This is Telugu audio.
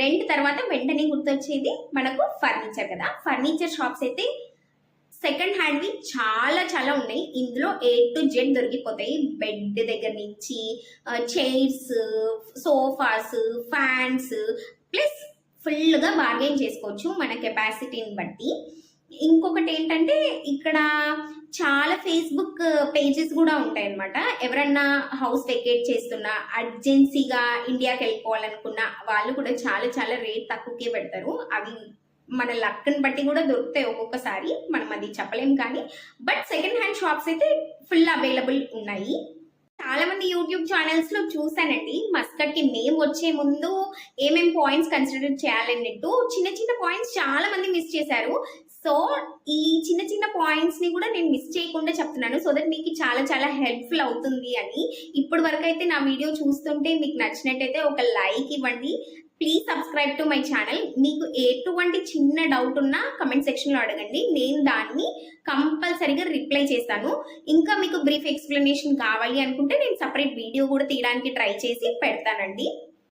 రెంట్ తర్వాత వెంటనే గుర్తొచ్చేది మనకు ఫర్నిచర్ కదా. ఫర్నిచర్ షాప్స్ అయితే సెకండ్ హ్యాండ్వి చాలా చాలా ఉన్నాయి. ఇందులో A to Z దొరికిపోతాయి. బెడ్ దగ్గర నుంచి చైర్స్, సోఫాస్, ఫ్యాన్స్, ప్లస్ ఫుల్గా బార్గెన్ చేసుకోవచ్చు మన కెపాసిటీని బట్టి. ఇంకొకటి ఏంటంటే ఇక్కడ చాలా ఫేస్బుక్ పేజెస్ కూడా ఉంటాయి అనమాట. ఎవరన్నా హౌస్ వెకేట్ చేస్తున్నా, అర్జెన్సీగా ఇండియాకి వెళ్ళిపోవాలనుకున్న వాళ్ళు కూడా చాలా చాలా రేట్ తక్కువకే పెడతారు. అవి మన లక్ని బట్టి కూడా దొరుకుతాయి ఒక్కొక్కసారి, మనం అది చెప్పలేం. కానీ బట్ సెకండ్ హ్యాండ్ షాప్స్ అయితే ఫుల్ అవైలబుల్ ఉన్నాయి. చాలా మంది యూట్యూబ్ ఛానల్స్ లో చూసానండి, మస్కట్ కి మేము వచ్చే ముందు ఏమేం పాయింట్స్ కన్సిడర్ చేయాలన్నట్టు చిన్న చిన్న పాయింట్స్ చాలా మంది మిస్ చేశారు. సో ఈ చిన్న చిన్న పాయింట్స్ ని కూడా నేను మిస్ చేయకుండా చెప్తున్నాను, సో దట్ మీకు చాలా చాలా హెల్ప్ఫుల్ అవుతుంది అని. ఇప్పటి వరకు అయితే నా వీడియో చూస్తుంటే మీకు నచ్చినట్టయితే ఒక లైక్ ఇవ్వండి. Please subscribe to my channel. మీకు ఎటువంటి చిన్న డౌట్ ఉన్నా కమెంట్ సెక్షన్లో అడగండి, నేను దాన్ని కంపల్సరీగా రిప్లై చేస్తాను. ఇంకా మీకు బ్రీఫ్ ఎక్స్ప్లెనేషన్ కావాలి అనుకుంటే నేను సపరేట్ వీడియో కూడా తీయడానికి ట్రై చేసి పెడతానండి.